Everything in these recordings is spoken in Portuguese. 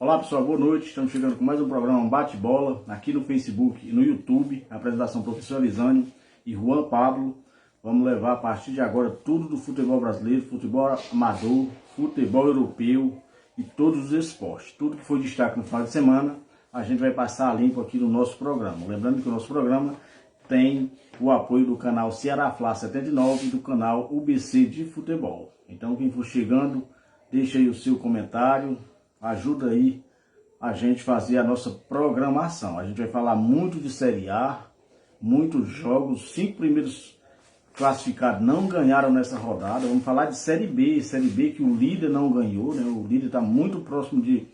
Olá pessoal, boa noite. Estamos chegando com mais um programa Bate-Bola aqui no Facebook e no YouTube. A apresentação do professor Elisânio e Juan Pablo. Vamos levar a partir de agora tudo do futebol brasileiro, futebol amador, futebol europeu e todos os esportes. Tudo que foi destaque no final de semana, a gente vai passar a limpo aqui no nosso programa. Lembrando que o nosso programa tem o apoio do canal Ceará Fla 79 e do canal UBC de Futebol. Então quem for chegando, deixa aí o seu comentário. Ajuda aí a gente fazer a nossa programação. A gente vai falar muito de Série A, muitos jogos. Os 5 primeiros classificados não ganharam nessa rodada. Vamos falar de Série B que o líder não ganhou, né? O líder está muito próximo de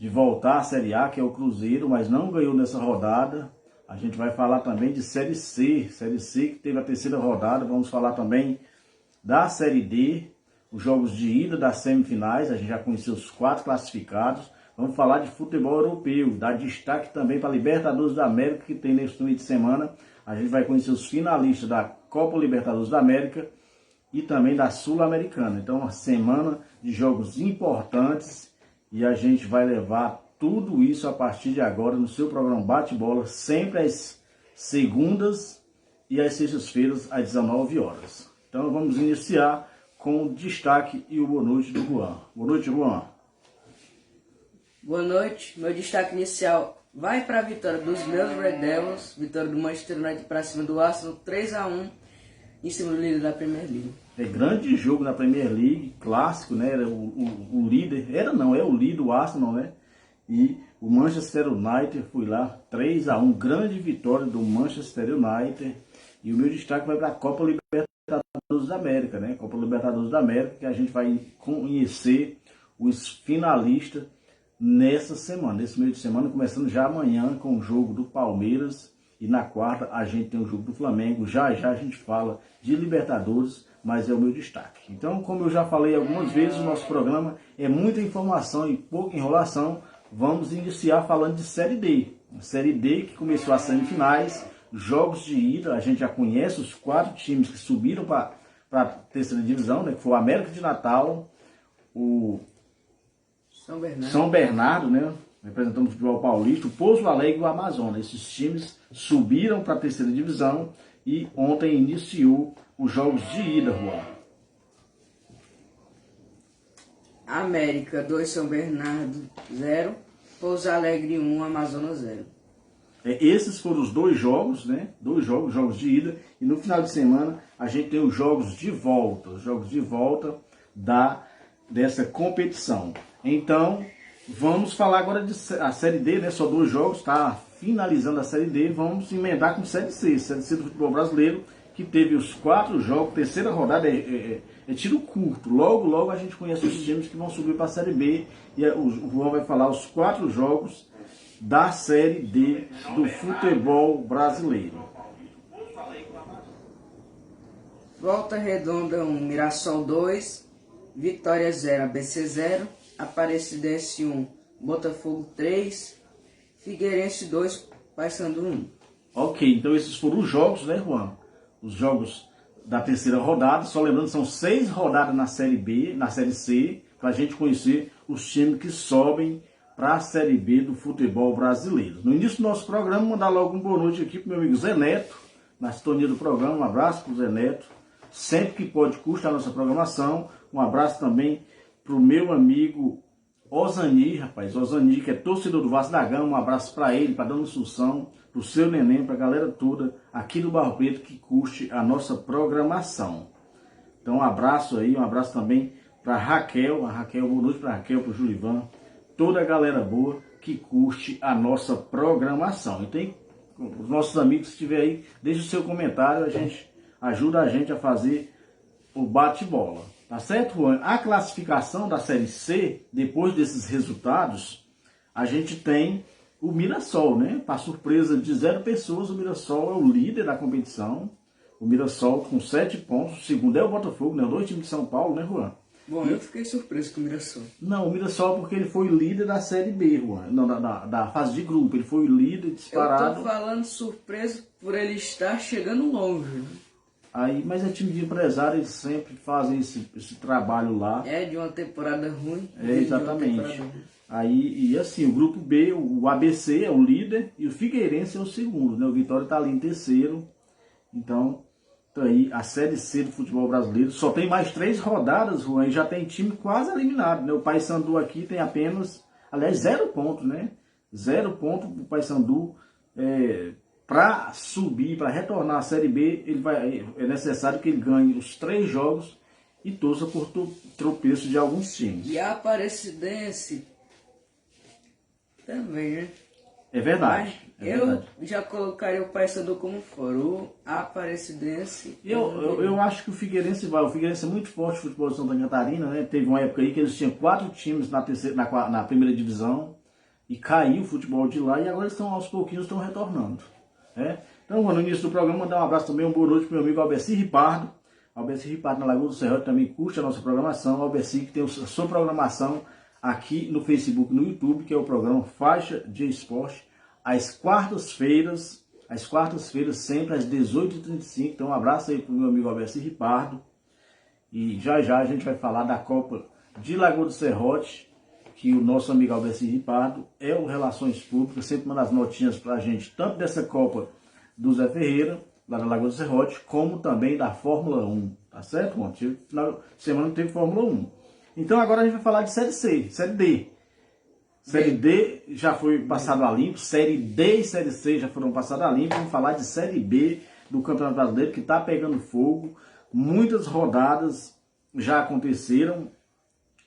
voltar à Série A, que é o Cruzeiro, mas não ganhou nessa rodada. A gente vai falar também de Série C que teve a terceira rodada. Vamos falar também da Série D, os jogos de ida das semifinais. A gente já conheceu os 4 classificados. Vamos falar de futebol europeu, dar destaque também para a Libertadores da América, que tem neste fim de semana. A gente vai conhecer os finalistas da Copa Libertadores da América e também da Sul-Americana. Então, uma semana de jogos importantes e a gente vai levar tudo isso a partir de agora no seu programa Bate-Bola, sempre às segundas e às sextas-feiras, às 19 horas. Então, vamos iniciar com o destaque e o boa noite do Juan. Boa noite, Juan. Boa noite. Meu destaque inicial vai para a vitória dos meus Red Devils, vitória do Manchester United para cima do Arsenal, 3-1 em cima do líder da Premier League. É grande jogo na Premier League, clássico, né? Era o líder, é o líder, o Arsenal, né? E o Manchester United foi lá, 3-1, grande vitória do Manchester United. E o meu destaque vai para a Copa Libertadores da América, né? Copa Libertadores da América, que a gente vai conhecer os finalistas nessa semana, nesse meio de semana, começando já amanhã com o jogo do Palmeiras. E na quarta a gente tem o jogo do Flamengo. Já a gente fala de Libertadores, mas é o meu destaque. Então, como eu já falei algumas vezes, o nosso programa é muita informação e pouca enrolação. Vamos iniciar falando de Série D. A Série D que começou as semifinais, jogos de ida. A gente já conhece os 4 times que subiram para a terceira divisão, né? Que foi o América de Natal, o São Bernardo, né? Representando o futebol paulista, o Pouso Alegre e o Amazonas. Esses times subiram para a terceira divisão e ontem iniciou os jogos de ida, Juan. América 2, São Bernardo 0, Pouso Alegre 1, Amazonas 0. Esses foram os 2 jogos, né? 2 jogos de ida. E no final de semana a gente tem os jogos de volta. Os jogos de volta dessa competição. Então, vamos falar agora a Série D, né? Só 2 jogos, tá finalizando a Série D. Vamos emendar com Série C. Série C do futebol brasileiro, que teve os 4 jogos. Terceira rodada é tiro curto. Logo a gente conhece os times que vão subir para a Série B. E o João vai falar os 4 jogos da Série D do futebol brasileiro. Volta Redonda 1, Mirassol 2, Vitória 0, ABC 0, Aparecidense 1, Botafogo 3, Figueirense 2, Paysandu 1. Ok, então esses foram os jogos, né, Juan? Os jogos da terceira rodada. Só lembrando, são 6 rodadas na Série B, na Série C, para a gente conhecer os times que sobem para a Série B do futebol brasileiro. No início do nosso programa, mandar logo uma boa noite aqui para o meu amigo Zé Neto, na sintonia do programa. Um abraço para o Zé Neto. Sempre que pode, curta a nossa programação. Um abraço também para o meu amigo Osani, rapaz. Osani, que é torcedor do Vasco da Gama. Um abraço para ele, para Dona Assunção, para o seu neném, para a galera toda aqui do Barro Preto que curte a nossa programação. Então, um abraço aí, um abraço também para a Raquel, boa noite para a Raquel, para o Julivan, toda a galera boa que curte a nossa programação. E tem os nossos amigos que estiver aí, deixe o seu comentário, ajuda a gente a fazer o bate-bola. Tá certo, Juan? A classificação da Série C, depois desses resultados, a gente tem o Mirassol, né? Para surpresa de 0 pessoas, o Mirassol é o líder da competição. O Mirassol com 7 pontos. O segundo é o Botafogo, né? Os 2 times de São Paulo, né, Juan? Bom, eu fiquei surpreso com o Mirassol. Não, o Mirassol porque ele foi líder da Série B, Juan. Não, da fase de grupo. Ele foi líder disparado. Eu tô falando surpreso por ele estar chegando longe, né? Aí, mas é time de empresário, eles sempre fazem esse trabalho lá. É, de uma temporada ruim. É, exatamente. Aí, e assim, o grupo B, o ABC é o líder e o Figueirense é o segundo, né? O Vitória está ali em terceiro. Então aí a Série C do futebol brasileiro só tem mais 3 rodadas, Juan, e já tem time quase eliminado, né? O Paysandu aqui tem apenas, aliás, 0 pontos, né? 0 ponto para o Paysandu. Para subir, para retornar à Série B, é necessário que ele ganhe os 3 jogos e torça por tropeço de alguns times. E a Aparecidense também, né? É verdade. Eu já colocaria o Paysandu como fora, o Aparecidense. Eu acho que o Figueirense vai. O Figueirense é muito forte no futebol de Santa Catarina, né? Teve uma época aí que eles tinham 4 times na primeira divisão e caiu o futebol de lá e agora eles estão aos pouquinhos estão retornando. Né? Então, no início do programa, mandar um abraço também, uma boa noite para o meu amigo Albeci Ripardo. Albeci Ripardo na Lagoa do Serrote também curte a nossa programação. Albeci que tem a sua programação aqui no Facebook e no YouTube, que é o programa Faixa de Esporte, às quartas-feiras, sempre às 18h35. Então, um abraço aí para o meu amigo Albeci Ripardo. E já a gente vai falar da Copa de Lagoa do Serrote, que o nosso amigo Albeci Ripardo é o Relações Públicas, sempre manda as notinhas para a gente, tanto dessa Copa do Zé Ferreira, lá da Lagoa do Serrote, como também da Fórmula 1, tá certo? Bom, final de semana teve Fórmula 1. Então agora a gente vai falar de Série C, Série D. Série D já foi passado a limpo, Série D e Série C já foram passadas a limpo. Vamos falar de Série B do Campeonato Brasileiro, que está pegando fogo. Muitas rodadas já aconteceram,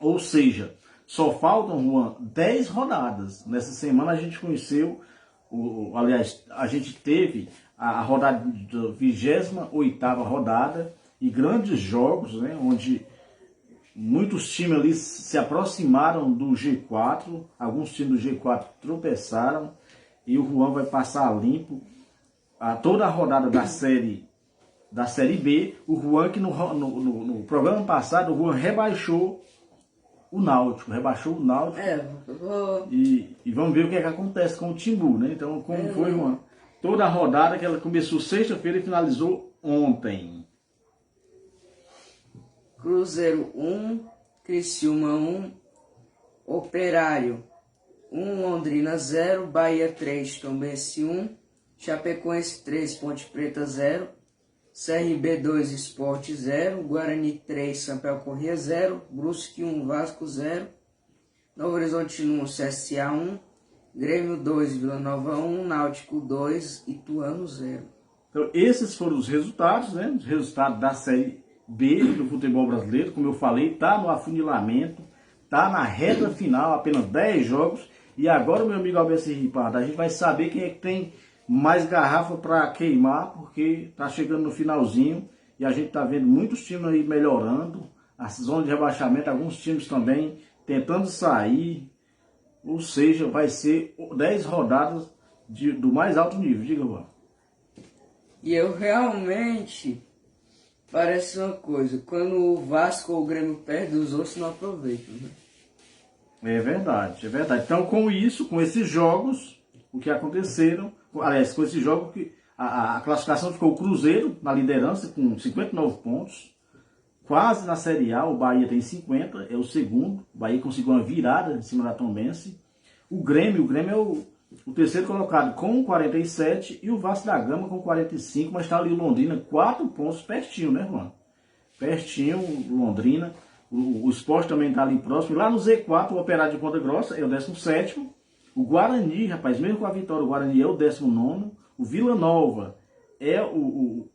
ou seja, só faltam, Juan, 10 rodadas. Nessa semana a gente conheceu, aliás, a gente teve a rodada da 28ª rodada e grandes jogos, né, onde muitos times ali se aproximaram do G4, alguns times do G4 tropeçaram e o Juan vai passar limpo toda a rodada da Série B. O Juan, que no programa passado, o Juan rebaixou o Náutico. E vamos ver o que é que acontece com o Timbu, né? Então, como foi, Juan? Toda a rodada que ela começou sexta-feira e finalizou ontem. Cruzeiro 1, Criciúma 1, Operário 1, Londrina 0, Bahia 3, Tombense 1, Chapecoense 3, Ponte Preta 0, CRB 2, Sport 0, Guarani 3, Sampaio Corrêa 0, Brusque 1, Vasco 0, Novo Horizontino 1, CSA 1, Grêmio 2, Vila Nova 1, Náutico 2, Ituano 0. Então, esses foram os resultados, né? Os resultados da Série B do futebol brasileiro. Como eu falei, está no afunilamento, está na reta final, apenas 10 jogos. E agora, meu amigo Albeci Ripardo, a gente vai saber quem é que tem mais garrafa para queimar, porque está chegando no finalzinho e a gente está vendo muitos times aí melhorando, a zona de rebaixamento, alguns times também tentando sair, ou seja, vai ser 10 rodadas do mais alto nível. Diga, Juan. E eu realmente, parece uma coisa, quando o Vasco ou o Grêmio perde, os outros não aproveitam, né? É verdade, é verdade. Então, com isso, com esses jogos, o que aconteceram, aliás, com esses jogos, a classificação ficou o Cruzeiro na liderança com 59 pontos, quase na Série A. O Bahia tem 50, é o segundo. O Bahia conseguiu uma virada em cima da Tombense. O Grêmio é o terceiro colocado com 47 e o Vasco da Gama com 45, mas está ali o Londrina, 4 pontos, pertinho, né, Juan? Pertinho, Londrina. O Sport também está ali próximo. Lá no Z4, o Operário de Ponta Grossa é o 17º. O Guarani, rapaz, mesmo com a vitória, o Guarani é o 19º. O Vila Nova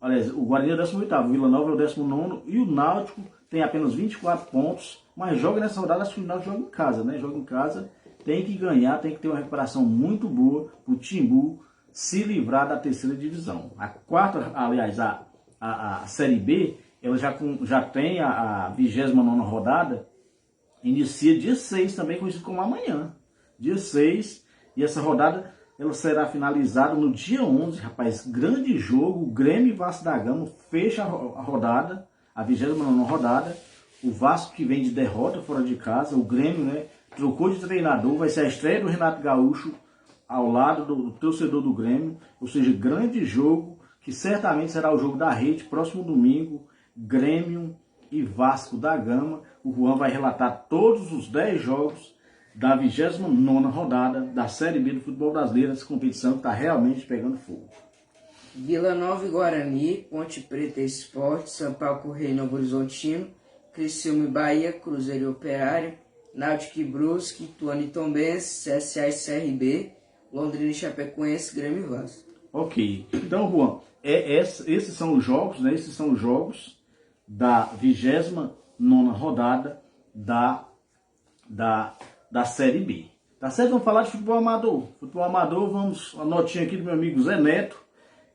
aliás, o Guarani é o 18º, o Vila Nova é o 19º. E o Náutico tem apenas 24 pontos, mas joga nessa rodada, acho que o Náutico joga em casa, né? Joga em casa, tem que ganhar, tem que ter uma recuperação muito boa para o Timbu se livrar da terceira divisão. A quarta, aliás, a Série B, ela já tem a 29ª rodada, inicia dia 6, também conhecido como amanhã. Dia 6, e essa rodada ela será finalizada no dia 11, rapaz, grande jogo, o Grêmio e Vasco da Gama fecha a rodada, a 29ª rodada, o Vasco que vem de derrota fora de casa, o Grêmio, né, trocou de treinador, vai ser a estreia do Renato Gaúcho ao lado do torcedor do Grêmio, ou seja, grande jogo, que certamente será o jogo da rede, próximo domingo, Grêmio e Vasco da Gama. O Juan vai relatar todos os 10 jogos da 29ª rodada da Série B do futebol brasileiro, essa competição que está realmente pegando fogo. Vila Nova e Guarani, Ponte Preta e Sport, Sampaio Correia e Novo Horizontino, Criciúma e Bahia, Cruzeiro e Operário, Náutico e Brusque, Ituano e Tombense, CSA e CRB, Londrina e Chapecoense, Grêmio e Vasco. Ok, então Juan, esses são os jogos, né? Esses são os jogos da 29ª rodada da Série B. Tá certo? Vamos falar de futebol amador. Futebol amador, vamos, uma notinha aqui do meu amigo Zé Neto,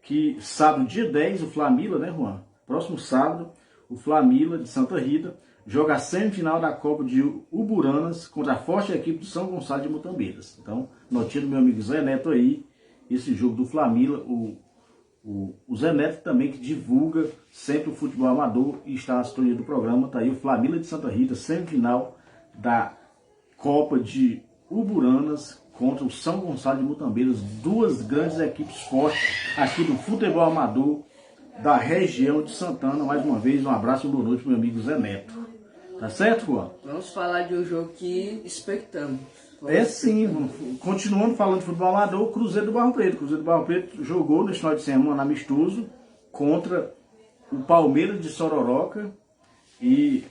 que sábado, dia 10, o Flamila, né, Juan? Próximo sábado, o Flamila de Santa Rita joga a semifinal da Copa de Uburanas contra a forte equipe do São Gonçalo de Mutambeiras. Então, notinha do meu amigo Zé Neto aí, esse jogo do Flamila, o Zé Neto também que divulga sempre o futebol amador e está na sintonia do programa, tá aí o Flamila de Santa Rita, semifinal da Copa de Uburanas contra o São Gonçalo de Mutambeiras, duas grandes equipes fortes aqui do futebol amador da região de Santana. Mais uma vez, um abraço e boa noite pro meu amigo Zé Neto. Tá certo, Juan? Vamos falar de um jogo que expectamos. Sim, continuando falando de futebol amador, o Cruzeiro do Barro Preto. O Cruzeiro do Barro Preto jogou neste final de semana amistoso contra o Palmeiras de Sororoca e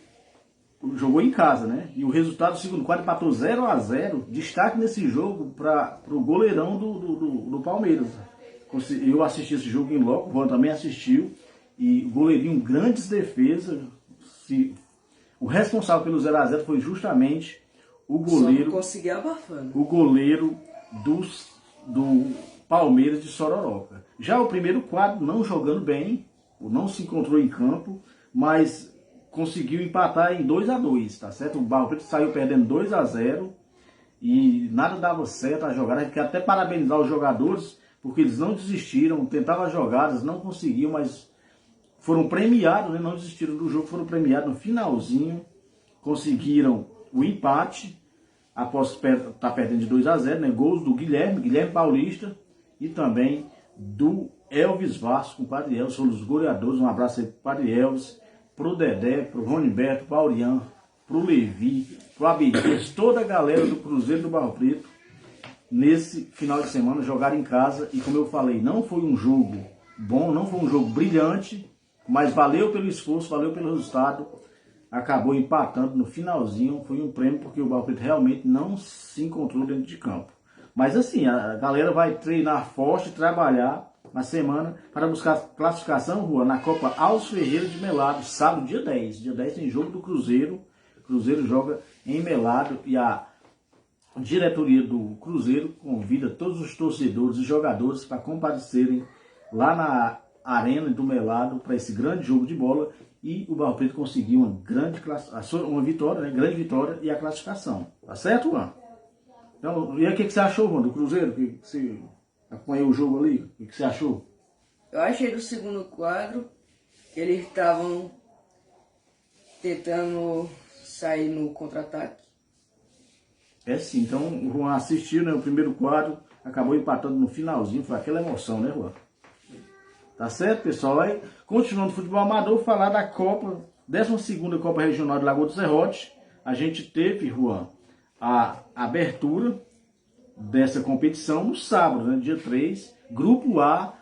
jogou em casa, né? E o resultado do segundo quadro empatou 0-0. Destaque nesse jogo para o goleirão do Palmeiras. Eu assisti esse jogo em loco, o Juan também assistiu. E o goleirinho, grandes defesas. O responsável pelo 0-0 foi justamente o goleiro. Só conseguiu abafando. O goleiro do Palmeiras de Sororoca. Já o primeiro quadro, não jogando bem, não se encontrou em campo, mas conseguiu empatar em 2-2, tá certo? O Barro Preto saiu perdendo 2-0 e nada dava certo a jogada. A gente quer até parabenizar os jogadores, porque eles não desistiram, tentavam as jogadas, não conseguiam, mas foram premiados, né? Não desistiram do jogo, foram premiados no finalzinho, conseguiram o empate, após estar perdendo de 2-0, né? Gols do Guilherme Paulista e também do Elvis Vasco, com o Padre Elvis, foram os goleadores. Um abraço aí pro Padre Elvis, pro Dedé, pro Roniberto, pro Aurian, pro Levi, pro Abdias, toda a galera do Cruzeiro do Barro Preto, nesse final de semana, jogaram em casa. E como eu falei, não foi um jogo bom, não foi um jogo brilhante, mas valeu pelo esforço, valeu pelo resultado. Acabou empatando no finalzinho, foi um prêmio, porque o Barro Preto realmente não se encontrou dentro de campo. Mas assim, a galera vai treinar forte, trabalhar na semana para buscar classificação, Rua, na Copa Aos Ferreira de Melado, sábado, dia 10. Dia 10 tem jogo do Cruzeiro. O Cruzeiro joga em Melado e a diretoria do Cruzeiro convida todos os torcedores e jogadores para comparecerem lá na arena do Melado para esse grande jogo de bola. E o Barro Preto conseguiu uma vitória, né? Grande vitória e a classificação. Tá certo, Juan? Então, e aí, o que você achou, Juan, do Cruzeiro? Que você acompanhou o jogo ali? O que você achou? Eu achei do segundo quadro que eles estavam tentando sair no contra-ataque. Sim, então o Juan assistiu, né, o primeiro quadro, acabou empatando no finalzinho, foi aquela emoção, né, Juan? Tá certo, pessoal? Aí, continuando o futebol amador, falar da Copa, 12ª Copa Regional de Lagoa do Serrote. A gente teve, Juan, a abertura dessa competição no sábado, né, dia 3. Grupo A,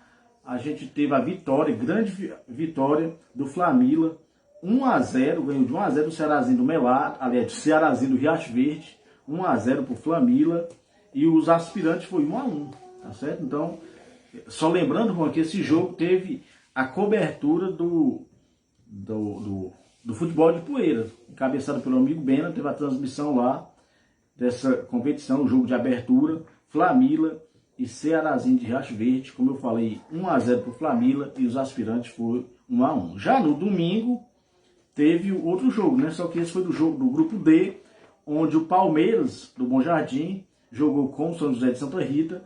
a gente teve a vitória, grande vitória do Flamila, 1-0, ganhou de 1-0 do Cearazinho do Melado, aliás, do Cearazinho do Riacho Verde, 1-0 pro Flamila, e os aspirantes foi 1-1, tá certo? Então, só lembrando, Juan, que esse jogo teve a cobertura do futebol de Poeira, encabeçado pelo amigo Bena, teve a transmissão lá dessa competição, o jogo de abertura, Flamila e Cearazinho de Riacho Verde, como eu falei, 1-0 para o Flamila e os aspirantes foi 1-1. Já no domingo teve outro jogo, né? Só que esse foi do jogo do grupo D, onde o Palmeiras do Bom Jardim jogou com o São José de Santa Rita.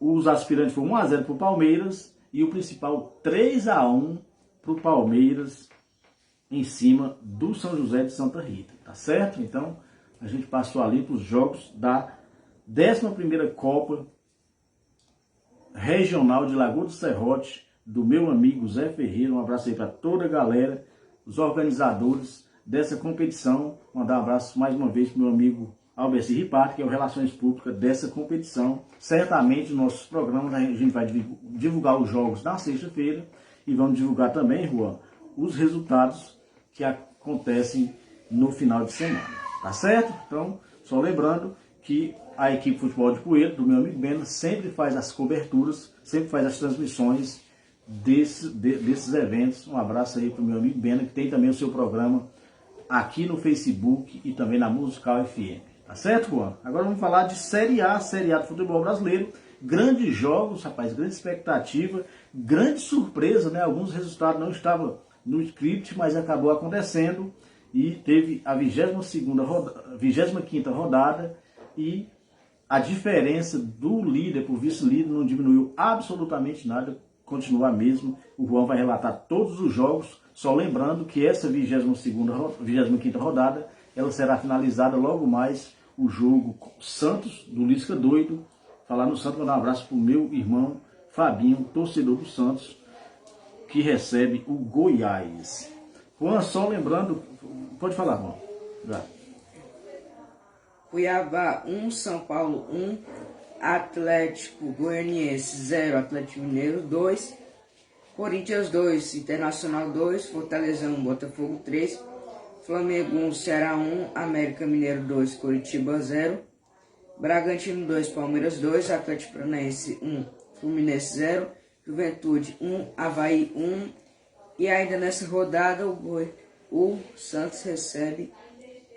Os aspirantes foram 1-0 para o Palmeiras e o principal 3-1 para o Palmeiras em cima do São José de Santa Rita, tá certo? Então a gente passou ali para os jogos da 11ª Copa Regional de Lagoa do Serrote, do meu amigo Zé Ferreira. Um abraço aí para toda a galera, os organizadores dessa competição. Mandar um abraço mais uma vez para o meu amigo Albeci Ripato, que é o Relações Públicas dessa competição. Certamente, nos nossos programas, a gente vai divulgar os jogos na sexta-feira e vamos divulgar também, Juan, os resultados que acontecem no final de semana. Tá certo? Então, só lembrando que a equipe Futebol de Poeira, do meu amigo Bena, sempre faz as coberturas, sempre faz as transmissões desses eventos. Um abraço aí para o meu amigo Bena, que tem também o seu programa aqui no Facebook e também na Musical FM. Tá certo, Juan? Agora vamos falar de Série A do futebol brasileiro. Grandes jogos, rapaz, grande expectativa, grande surpresa, né? Alguns resultados não estavam no script, mas acabou acontecendo. E teve a 25ª rodada e a diferença do líder para o vice-líder não diminuiu absolutamente nada, continua a mesma. O Juan vai relatar todos os jogos, só lembrando que essa 25ª rodada, ela será finalizada logo mais o jogo Santos, do Lisca Doido. Falar no Santos, mandar um abraço para o meu irmão Fabinho, torcedor do Santos, que recebe o Goiás. Juan, só lembrando, pode falar, Juan. Já. Cuiabá 1, São Paulo 1, Atlético Goianiense 0, Atlético Mineiro 2, Corinthians 2, Internacional 2, Fortaleza 1, Botafogo 3, Flamengo 1, Ceará 1, América Mineiro 2, Coritiba 0, Bragantino 2, Palmeiras 2, Atlético Paranaense 1, Fluminense 0, Juventude 1, Avaí 1, e ainda nessa rodada o Santos recebe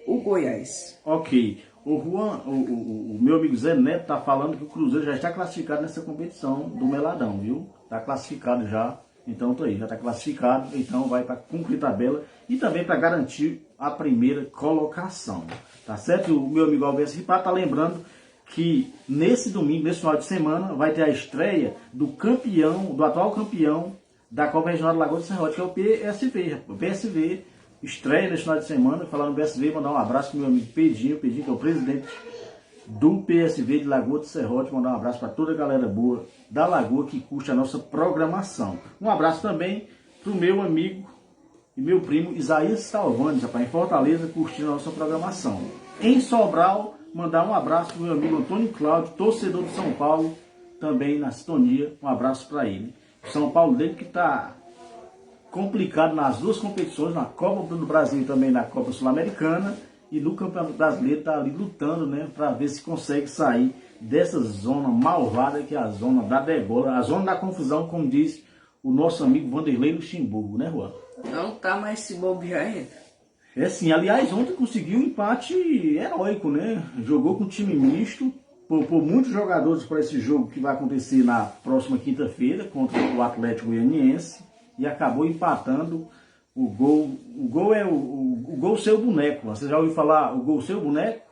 o Goiás. Ok. O Juan, o meu amigo Zé Neto está falando que o Cruzeiro já está classificado nessa competição do Meladão, viu? Está classificado já, então tá aí, já está classificado, então vai para cumprir tabela e também para garantir a primeira colocação, tá certo? O meu amigo Alves Ripá está lembrando que nesse domingo, nesse final de semana, vai ter a estreia do campeão, do atual campeão da Copa Regional do Lagoa do Serrote, que é o PSV. O PSV estreia nesse final de semana. Falar no PSV, mandar um abraço para o meu amigo Pedinho, que é o presidente do PSV de Lagoa do Serrote. Mandar um abraço para toda a galera boa da Lagoa que curte a nossa programação. Um abraço também para o meu amigo e meu primo Isaías Salvanes, rapaz, em Fortaleza, curtindo a nossa programação. Em Sobral, mandar um abraço para o meu amigo Antônio Cláudio, torcedor do São Paulo, também na sintonia. Um abraço para ele. O São Paulo dele que está complicado nas duas competições, na Copa do Brasil e também na Copa Sul-Americana, e no Campeonato Brasileiro está ali lutando, né, para ver se consegue sair dessa zona malvada que é a zona da degola, a zona da confusão, como diz o nosso amigo Vanderlei Luxemburgo, né, Juan? Não tá mais se bobear entra. É sim, aliás, ontem conseguiu um empate heróico, né? Jogou com time misto, poupou muitos jogadores para esse jogo que vai acontecer na próxima quinta-feira contra o Atlético Goianiense e acabou empatando o gol. O gol é o gol seu boneco. Você já ouviu falar o gol seu boneco?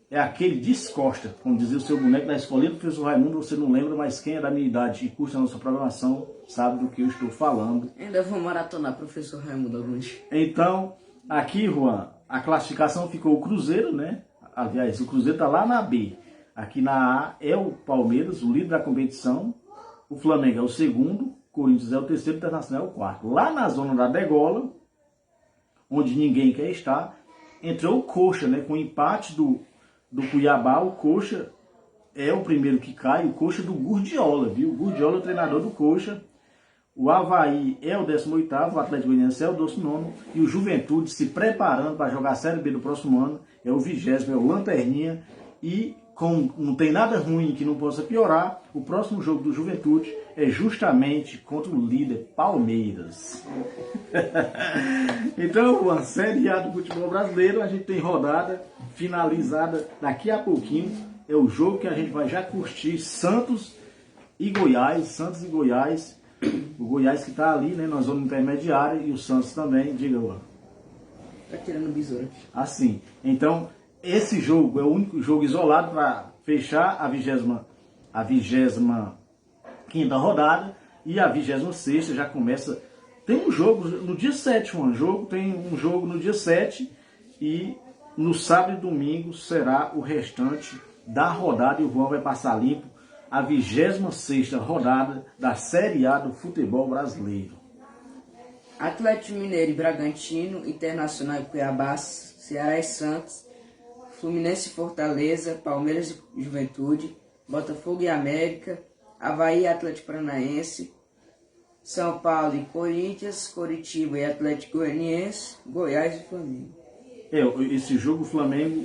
É aquele descosta, como dizia o seu boneco na escolinha do professor Raimundo. Você não lembra, mas quem é da minha idade e curte a nossa programação sabe do que eu estou falando. Ainda vou maratonar professor Raimundo algum dia. Então, aqui, Juan, a classificação ficou o Cruzeiro, né? Aliás, o Cruzeiro está lá na B. Aqui na A é o Palmeiras, o líder da competição. O Flamengo é o segundo. O Corinthians é o terceiro. O Internacional é o quarto. Lá na zona da degola, onde ninguém quer estar, entrou o Coxa, né? Com o empate do Cuiabá. O Coxa é o primeiro que cai. O Coxa do Gurdiola, viu? O Gurdiola é o treinador do Coxa. O Avaí é o 18º, o Atlético Goianiense é o 19º e o Juventude se preparando para jogar a Série B do próximo ano é o 20º, é o Lanterninha. E como não tem nada ruim que não possa piorar, o próximo jogo do Juventude é justamente contra o líder Palmeiras. Então, a Série A do futebol brasileiro, a gente tem rodada finalizada daqui a pouquinho. É o jogo que a gente vai já curtir, Santos e Goiás. O Goiás que está ali, né, na zona intermediária, e o Santos também, diga lá. Tá tirando besouro. Assim, então, esse jogo é o único jogo isolado para fechar a 25ª rodada, e a 26ª já começa. Tem um jogo no dia 7, tem um jogo no dia 7, e no sábado e domingo será o restante da rodada, e o Juan vai passar limpo a 26ª rodada da Série A do futebol brasileiro. Atlético Mineiro e Bragantino, Internacional e Cuiabá, Ceará e Santos, Fluminense e Fortaleza, Palmeiras e Juventude, Botafogo e América, Avaí e Atlético Paranaense, São Paulo e Corinthians, Coritiba e Atlético Goianiense, Goiás e Flamengo. Esse jogo o Flamengo,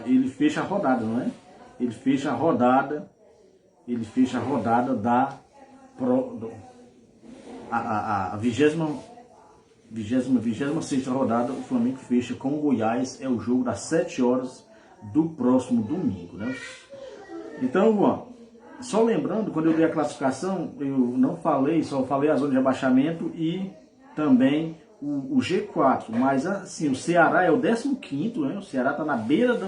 ele fecha a rodada, não é? Ele fecha a rodada da a 26ª rodada. O Flamengo fecha com o Goiás, é o jogo das 7 horas do próximo domingo, né? Então, Juan, só lembrando, quando eu dei a classificação, eu não falei, só falei a zona de rebaixamento e também o G4, mas assim, o Ceará é o 15º, né? O Ceará está na beira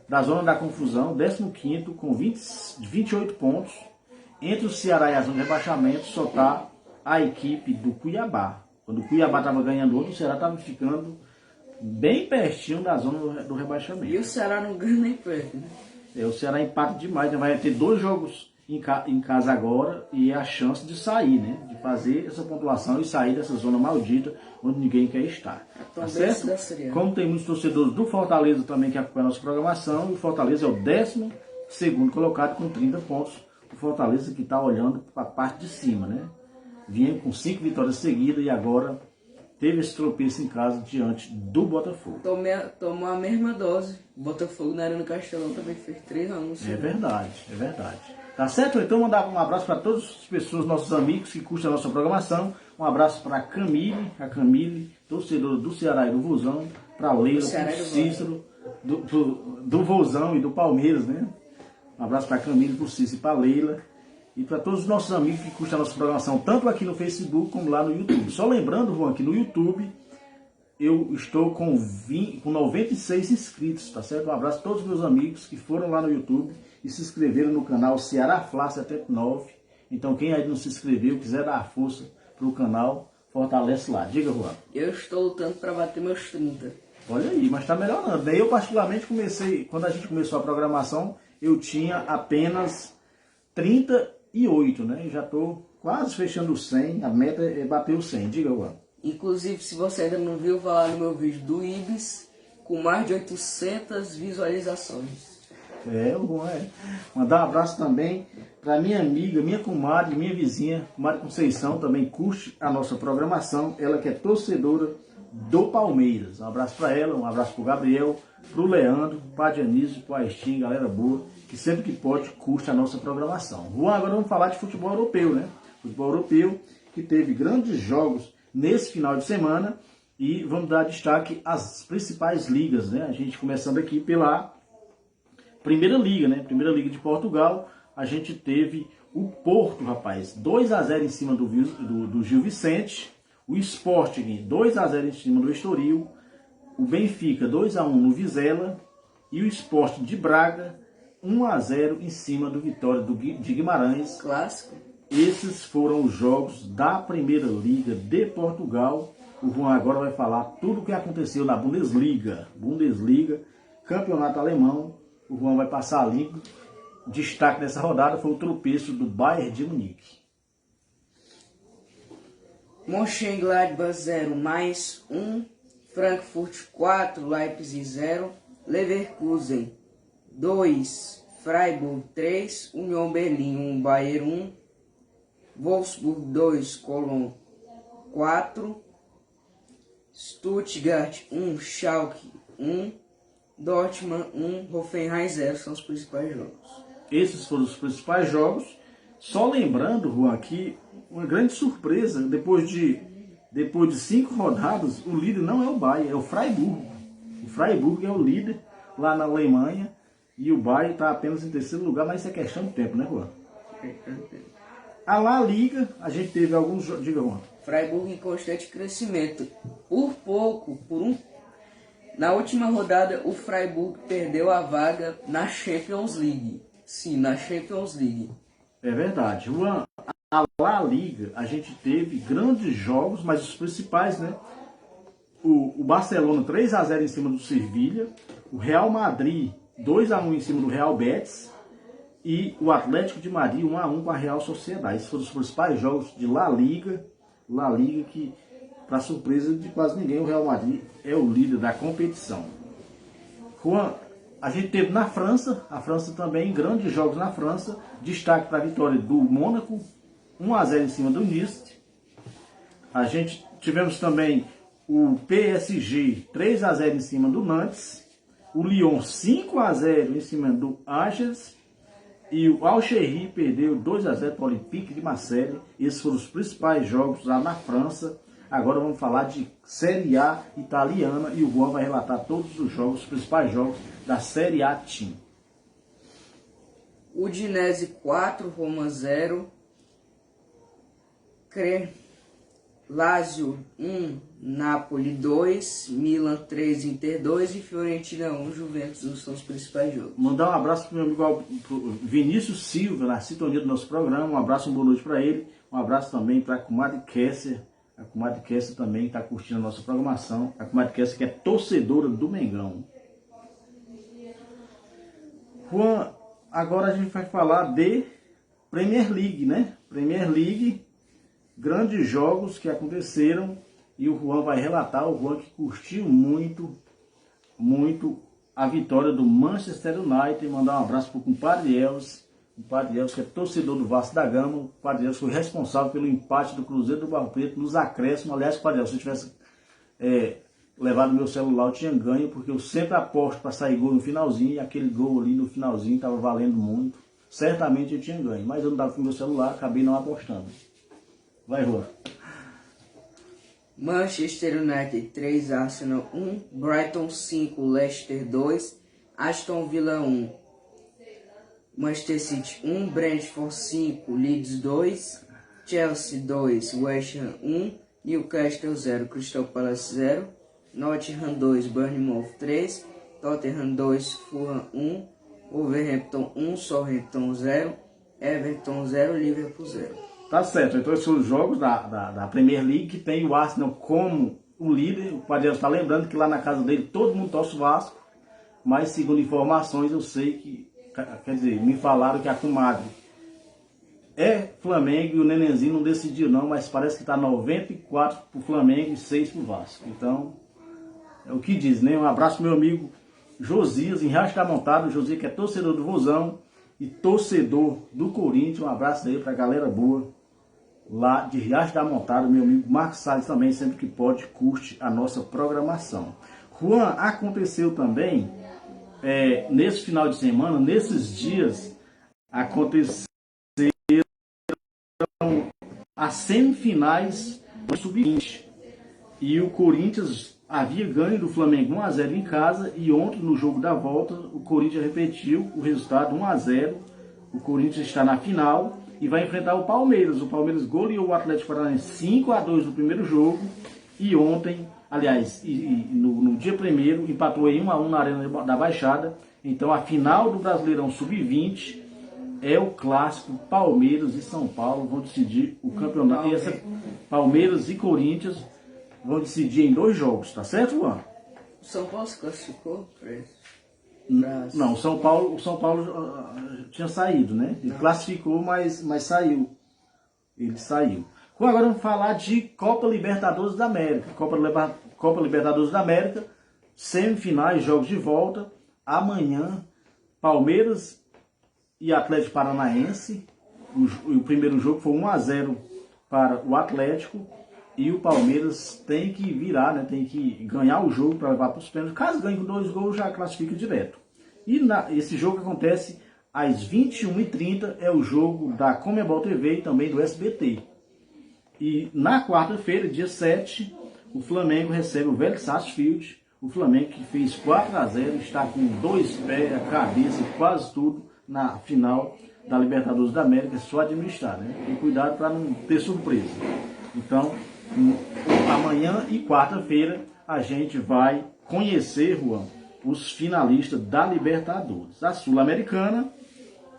da zona da confusão, 15º com 28 pontos. Entre o Ceará e a zona de rebaixamento só está a equipe do Cuiabá. Quando o Cuiabá estava ganhando outro, o Ceará estava ficando bem pertinho da zona do rebaixamento. E o Ceará não ganha nem perto, né? O Ceará empata demais, né? Vai ter 2 jogos em casa agora e é a chance de sair, né? De fazer essa pontuação e sair dessa zona maldita onde ninguém quer estar. Tá certo? Como tem muitos torcedores do Fortaleza também que acompanham a nossa programação, o Fortaleza é o 12º colocado com 30 pontos. O Fortaleza que está olhando para a parte de cima, né? Vinha com 5 vitórias seguidas e agora teve esse tropeço em casa diante do Botafogo. Tomou a mesma dose. O Botafogo na Arena Castelão também fez 3-1. É verdade, é verdade. Tá certo? Então mandar um abraço para todas as pessoas, nossos amigos que curtem a nossa programação. Um abraço para a Camille, torcedora do Ceará e do Vozão. Para Leila, para Cícero, do Vozão e do Palmeiras, né? Um abraço para a Camille, para o Cícero e para a Leila. E para todos os nossos amigos que curtem a nossa programação, tanto aqui no Facebook como lá no YouTube. Só lembrando, Juan, que no YouTube eu estou com 96 inscritos, tá certo? Um abraço a todos os meus amigos que foram lá no YouTube e se inscreveram no canal Ceará Fla 79. Então quem aí não se inscreveu, quiser dar força pro canal, fortalece lá. Diga, Juan. Eu estou lutando para bater meus 30. Olha aí, mas está melhorando. Daí eu particularmente quando a gente começou a programação, eu tinha apenas 38, né? E já estou quase fechando o 100, a meta é bater o 100. Diga, Juan. Inclusive, se você ainda não viu, vá lá no meu vídeo do Ibis, com mais de 800 visualizações. O Juan Mandar um abraço também para minha amiga, minha comadre, minha vizinha, comadre Conceição, também curte a nossa programação. Ela que é torcedora do Palmeiras. Um abraço para ela, um abraço para o Gabriel, para o Leandro, para a Dionísio, para a Estim, galera boa, que sempre que pode curte a nossa programação. Juan, agora vamos falar de futebol europeu, né? Futebol europeu que teve grandes jogos nesse final de semana e vamos dar destaque às principais ligas, né? A gente começando aqui pela Primeira Liga, né? Primeira Liga de Portugal, a gente teve o Porto, rapaz, 2-0 em cima do Gil Vicente, o Sporting 2-0 em cima do Estoril, o Benfica 2-1 no Vizela e o Sporting de Braga 1-0 em cima do Vitória de Guimarães. Clássico. Esses foram os jogos da Primeira Liga de Portugal. O Juan agora vai falar tudo o que aconteceu na Bundesliga, campeonato alemão. O Juan vai passar a limpo. Destaque dessa rodada foi o tropeço do Bayern de Munique. Mönchengladbach 0, mais 1. Frankfurt 4, Leipzig 0. Leverkusen 2, Freiburg 3. Union Berlin 1, Bayern 1. Wolfsburg 2, Cologne 4. Stuttgart 1, Schalke 1. Dortmund 1, Hoffenheim 0 são os principais jogos. Esses foram os principais jogos. Só lembrando, Juan, que uma grande surpresa, depois de 5 rodadas, o líder não é o Bayern, é o Freiburg. O Freiburg é o líder lá na Alemanha e o Bayern está apenas em terceiro lugar, mas isso é questão de tempo, né, Juan? A La Liga, a gente teve alguns jogos. Diga, Juan. Freiburg em constante crescimento. Por pouco, na última rodada, o Freiburg perdeu a vaga na Champions League. Sim, na Champions League. É verdade. Juan, a La Liga, a gente teve grandes jogos, mas os principais, né? O Barcelona 3-0 em cima do Sevilha, o Real Madrid 2-1 em cima do Real Betis e o Atlético de Madrid 1-1 com a Real Sociedade. Esses foram os principais jogos de La Liga que, para surpresa de quase ninguém, o Real Madrid é o líder da competição. Juan, a gente teve na França, a França também, grandes jogos na França, destaque para a vitória do Mônaco, 1-0 em cima do Nice. A gente tivemos também o PSG 3-0 em cima do Nantes, o Lyon 5-0 em cima do Angers e o Al-Shehri perdeu 2-0 para o Olympique de Marseille. Esses foram os principais jogos lá na França. Agora vamos falar de Série A italiana e o Juan vai relatar todos os jogos, os principais jogos da Série A Team. Udinese 4, Roma 0, Lazio 1, Napoli 2, Milan 3, Inter 2 e Fiorentina 1, Juventus são os principais jogos. Mandar um abraço para o meu amigo Vinícius Silva, na sintonia do nosso programa. Um abraço, uma boa noite para ele. Um abraço também para a comadre Kesser. A comadre Kesser também está curtindo a nossa programação. A comadre Kesser que é torcedora do Mengão. Juan, agora a gente vai falar de Premier League, né? Premier League, grandes jogos que aconteceram e o Juan vai relatar, o Juan que curtiu muito a vitória do Manchester United. Mandar um abraço para o compadre Elvis, que é torcedor do Vasco da Gama. O compadre Elvis foi responsável pelo empate do Cruzeiro do Barro Preto nos acréscimos. Aliás, compadre Elvis, se eu tivesse levado meu celular, eu tinha ganho, porque eu sempre aposto para sair gol no finalzinho, e aquele gol ali no finalzinho estava valendo muito. Certamente eu tinha ganho, mas eu não estava com meu celular, acabei não apostando. Vai, Juan. Manchester United 3, Arsenal 1, Brighton 5, Leicester 2, Aston Villa 1, Manchester City 1, Brentford 5, Leeds 2, Chelsea 2, West Ham 1, Newcastle 0, Crystal Palace 0, Nottingham 2, Bournemouth 3, Tottenham 2, Fulham 1, Wolverhampton 1, Southampton 0, Everton 0, Liverpool 0. Tá certo, então esses são os jogos da Premier League, que tem o Arsenal como o líder. O Padre está lembrando que lá na casa dele todo mundo torce o Vasco, mas segundo informações eu sei que, quer dizer, me falaram que a comadre é Flamengo e o Nenenzinho não decidiu não, mas parece que está 94 pro Flamengo e 6 pro Vasco. Então, é o que diz, né? Um abraço pro meu amigo Josias, em Riacho da Montada, o Josias que é torcedor do Vozão e torcedor do Corinthians. Um abraço aí pra galera boa lá de Riacho da Montada. Meu amigo Marcos Salles também, sempre que pode, curte a nossa programação. Juan, aconteceu também, nesse final de semana, nesses dias, aconteceram as semifinais do Sub-20. E o Corinthians havia ganho do Flamengo 1-0 em casa, e ontem no jogo da volta o Corinthians repetiu o resultado 1-0. O Corinthians está na final e vai enfrentar o Palmeiras. O Palmeiras goleou o Atlético Paranaense 5-2 no primeiro jogo e ontem, aliás, no dia primeiro, empatou em 1-1 na Arena da Baixada. Então a final do Brasileirão Sub-20 é o clássico Palmeiras e São Paulo, vão decidir o campeonato. Palmeiras e Corinthians vão decidir em 2 jogos, tá certo, Juan? O São Paulo se classificou para isso? Não, o São Paulo tinha saído, né? Ele classificou, mas saiu. Ele saiu. Agora vamos falar de Copa Libertadores da América. Copa Libertadores da América, semifinais, jogos de volta. Amanhã, Palmeiras e Atlético Paranaense. O primeiro jogo foi 1-0 para o Atlético. E o Palmeiras tem que virar, né? Tem que ganhar o jogo para levar para os pênaltis. Caso ganhe com 2 gols, já classifica direto. E esse jogo acontece às 21h30, é o jogo da Comebol TV e também do SBT. E na quarta-feira, dia 7, o Flamengo recebe o Velho Sarsfield. O Flamengo que fez 4-0, está com 2 pés, a cabeça, quase tudo na final da Libertadores da América. É só administrar, né? Tem cuidado para não ter surpresa. Então, amanhã e quarta-feira a gente vai conhecer, Juan, os finalistas da Libertadores. A Sul-Americana.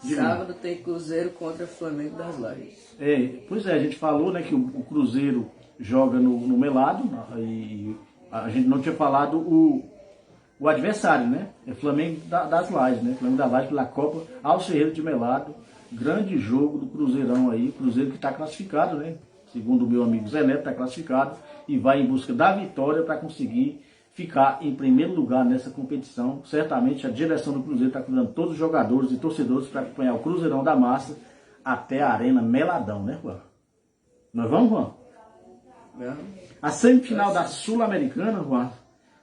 Sábado tem Cruzeiro contra Flamengo das Lajes. Pois é, a gente falou, né, que o Cruzeiro joga no Melado, e a gente não tinha falado o adversário, né? É Flamengo das Lajes, né? Flamengo das Lajes pela Copa Alcerreiro de Melado. Grande jogo do Cruzeirão aí, Cruzeiro que está classificado, né? Segundo o meu amigo Zé Neto, está classificado e vai em busca da vitória para conseguir ficar em primeiro lugar nessa competição. Certamente a direção do Cruzeiro está convidando todos os jogadores e torcedores para acompanhar o Cruzeirão da Massa até a Arena Meladão, né, Juan? Nós vamos, Juan? Não. A semifinal da Sul-Americana, Juan,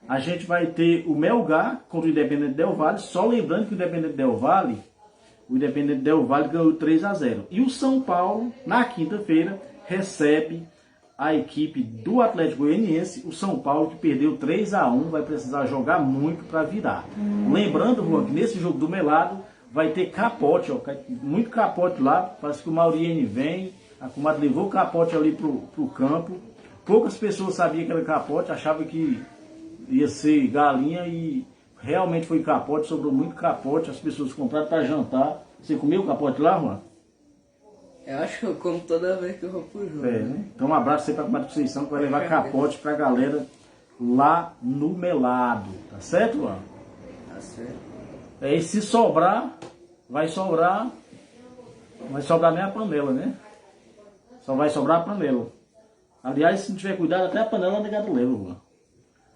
a gente vai ter o Melgar contra o Independente Del Valle. Só lembrando que o Independente Del Valle ganhou 3-0. E o São Paulo, na quinta-feira, recebe a equipe do Atlético Goianiense. O São Paulo, que perdeu 3-1, vai precisar jogar muito para virar. Lembrando, Juan, que nesse jogo do Melado vai ter capote, ó, muito capote lá. Parece que o Mauriene vem, a comadre levou o capote ali pro campo. Poucas pessoas sabiam que era capote, achavam que ia ser galinha e realmente foi capote, sobrou muito capote, as pessoas compraram para jantar. Você comeu o capote lá, Juan? Eu acho que eu como toda vez que eu vou pro jogo. Né? Então um abraço aí para a comadre Conceição, que vai levar capote para a galera lá no Melado. Tá certo, Juan? Tá certo. E se sobrar, vai sobrar nem a panela, né? Só vai sobrar a panela. Aliás, se não tiver cuidado, até a panela negado leva, Juan.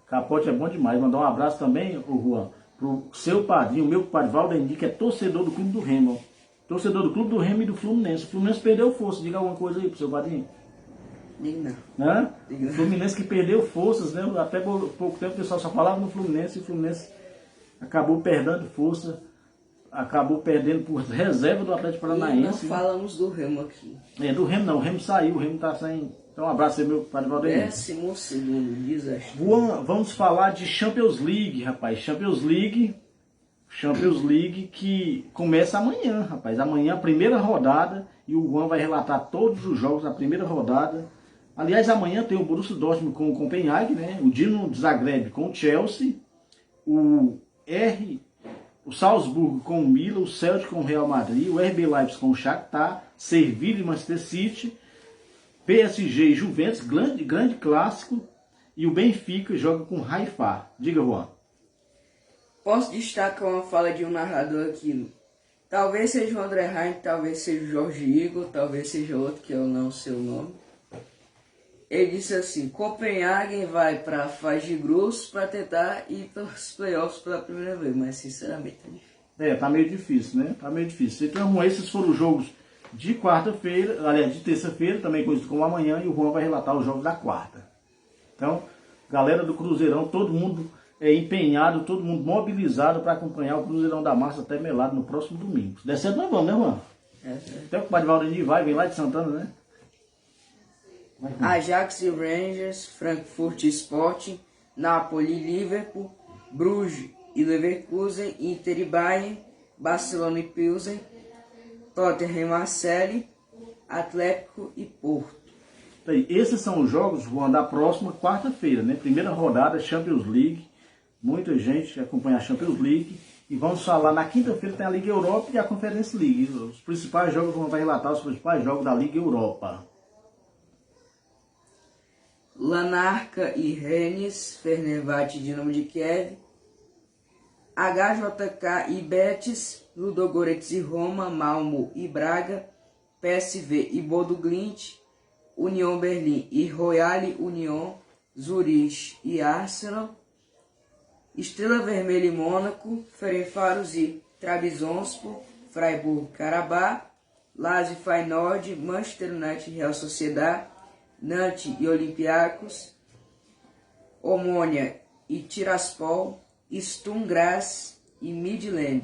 Capote é bom demais. Mandar um abraço também, o Juan, pro seu padrinho, o meu padre Valdemir, que é torcedor do Clube do Remo. Ó. Torcedor do Clube do Remo e do Fluminense. O Fluminense perdeu força. Diga alguma coisa aí pro seu padrinho. Diga não. Né? O Fluminense que perdeu forças, né? Até pouco tempo o pessoal só falava no Fluminense e o Fluminense acabou perdendo força. Acabou perdendo por reserva do Atlético Paranaense. E não falamos do Remo aqui. Do Remo não. O Remo saiu. O Remo tá sem... Então um abraço aí, meu padre Valdemir. 12º desastre. Vamos falar de Champions League, rapaz. Champions League que começa amanhã, rapaz. Amanhã a primeira rodada e o Juan vai relatar todos os jogos da primeira rodada. Aliás, amanhã tem o Borussia Dortmund com o Copenhague, né? O Dinamo Zagreb com o Chelsea, o Salzburgo com o Milan, o Celtic com o Real Madrid, o RB Leipzig com o Shakhtar, Sevilla e Manchester City, PSG e Juventus, grande clássico, e o Benfica joga com o Haifa. Diga, Juan. Posso destacar uma fala de um narrador aqui. Talvez seja o André Heinz, talvez seja o Jorge Igor, talvez seja outro que eu não sei o nome. Ele disse assim: Copenhagen vai para a fase de grupos para tentar ir para os playoffs pela primeira vez, mas sinceramente tá difícil. Tá meio difícil, né? Tá meio difícil. Então, esses foram os jogos de quarta-feira, aliás, de terça-feira, também conhecido como amanhã, e o Juan vai relatar os jogos da quarta. Então, galera do Cruzeirão, todo mundo empenhado, todo mundo mobilizado para acompanhar o Cruzeirão da Massa até Melado no próximo domingo. Se der certo, nós vamos, né, Juan? Até o compadre Valdemir vem lá de Santana, né? Ajax e Rangers, Frankfurt e Sporting, Napoli e Liverpool, Bruges e Leverkusen, Inter e Bayern, Barcelona e Pilsen, Tottenham e Marseille, Atlético e Porto. Esses são os jogos, Juan, da próxima quarta-feira, né? Primeira rodada, Champions League. Muita gente acompanha a Champions League. E vamos falar, na quinta-feira tem a Liga Europa e a Conference League. Os principais jogos, vamos relatar os principais jogos da Liga Europa. Lanarka e Rennes, Fenerbahçe e Dinamo de Kiev, HJK e Betis, Ludogorets e Roma, Malmo e Braga, PSV e Bodo Glimt, União Berlim e Royal Union, Zurich e Arsenal, Estrela Vermelha e Mônaco, Ferencváros e Trabzonspor, Freiburg-Karabakh, Lazio e Feyenoord, Manchester United e Real Sociedad, Nantes e Olympiacos, Omônia e Tiraspol, Sturm Graz e Midland.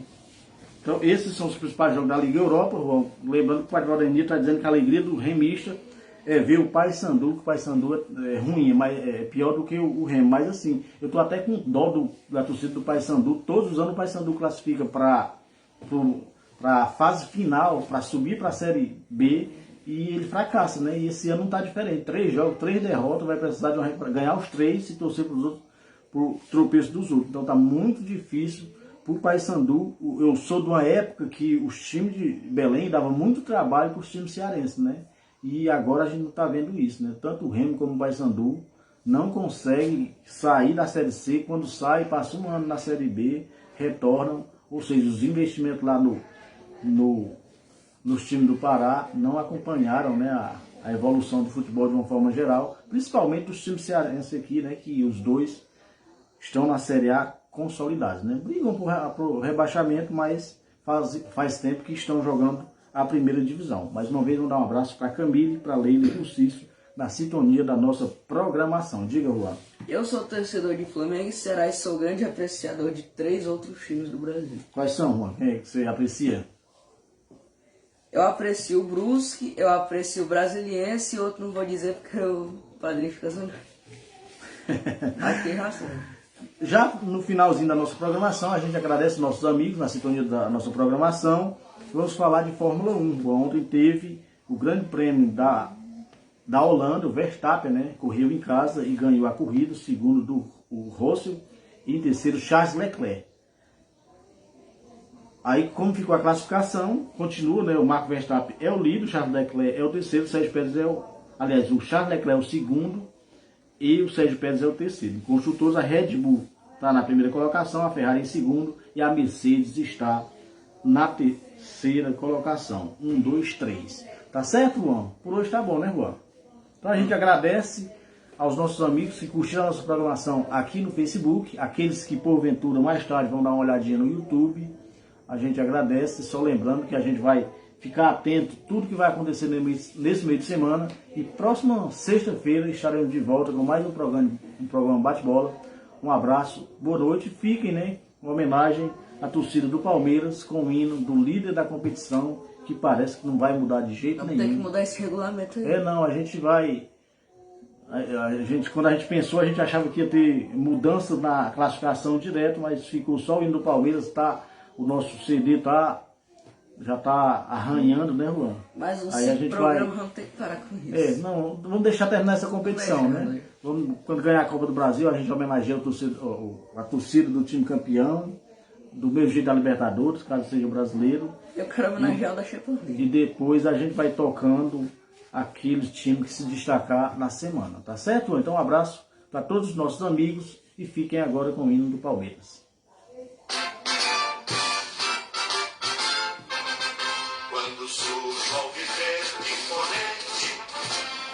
Então esses são os principais jogos da Liga Europa. Lembrando que o Padre Valdemir está dizendo que a alegria do remista é ver o Paysandu, que o Paysandu é ruim, é pior do que o Remo. Mas assim, eu estou até com dó da torcida do Paysandu. Todos os anos o Paysandu classifica para a fase final, para subir para a Série B, e ele fracassa, né? E esse ano não está diferente. 3 jogos, 3 derrotas, vai precisar ganhar os 3 e torcer para os outros, pro tropeço dos outros. Então está muito difícil para o Paysandu. Eu sou de uma época que os times de Belém davam muito trabalho para os times cearenses, né? E agora a gente não está vendo isso, né? Tanto o Remo como o Paysandu não conseguem sair da Série C. Quando sai, passa um ano na Série B, retornam. Ou seja, os investimentos lá nos times do Pará não acompanharam, né, a evolução do futebol de uma forma geral. Principalmente os times cearenses aqui, né? Que os dois estão na Série A consolidados, né? Brigam por rebaixamento, mas faz tempo que estão jogando a primeira divisão. Mais uma vez, vamos dar um abraço para a Camille, para a Leila e para o Cício, na sintonia da nossa programação. Diga, Juan. Eu sou torcedor de Flamengo e será e sou grande apreciador de 3 outros times do Brasil. Quais são, Juan? Quem é que você aprecia? Eu aprecio o Brusque, eu aprecio o Brasiliense e outro não vou dizer porque o padrinho fica zangado. Mas tem razão. Já no finalzinho da nossa programação, a gente agradece nossos amigos na sintonia da nossa programação. Vamos falar de Fórmula 1. Ontem teve o grande prêmio da Holanda, o Verstappen, né? Correu em casa e ganhou a corrida, segundo o Russell, e em terceiro Charles Leclerc. Aí, como ficou a classificação, continua, né? O Max Verstappen é o líder, o Charles Leclerc é o terceiro, o Sérgio Pérez o Charles Leclerc é o segundo e o Sérgio Pérez é o terceiro. Em construtores, a Red Bull está na primeira colocação, a Ferrari em segundo e a Mercedes está na terceira colocação. 1, 2, 3. Tá certo, Juan? Por hoje tá bom, né, Juan? Então a gente agradece aos nossos amigos que curtiram a nossa programação aqui no Facebook, aqueles que porventura mais tarde vão dar uma olhadinha no YouTube. A gente agradece, só lembrando que a gente vai ficar atento a tudo que vai acontecer nesse meio de semana. E próxima sexta-feira estaremos de volta com mais um programa Bate-Bola. Um abraço, boa noite, fiquem, né? Uma homenagem à torcida do Palmeiras com o hino do líder da competição, que parece que não vai mudar de jeito nenhum. Tem que mudar esse regulamento aí. Não, a gente vai... Quando a gente pensou, a gente achava que ia ter mudança na classificação direto, mas ficou só o hino do Palmeiras, o nosso CD já está arranhando, né, Juan? Mas o aí a gente programa vamos ter que parar com isso. Não, vamos deixar terminar essa competição, né? Quando ganhar a Copa do Brasil, a gente homenageia a torcida do time campeão, do mesmo jeito da Libertadores, caso seja brasileiro. Eu quero homenagear o da Champions League. E depois a gente vai tocando aqueles times que se destacar na semana, tá certo? Então um abraço para todos os nossos amigos e fiquem agora com o hino do Palmeiras. Quando surge o alviverde imponente,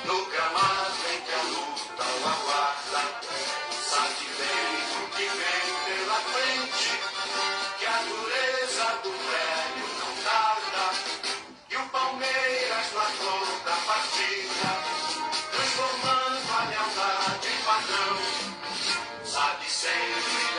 no gramado em que a luta o aguarda, sabe bem o que vem pela frente, que a dureza do velho não tarda, e o Palmeiras na flor da partida, transformando a lealdade em padrão, sabe sempre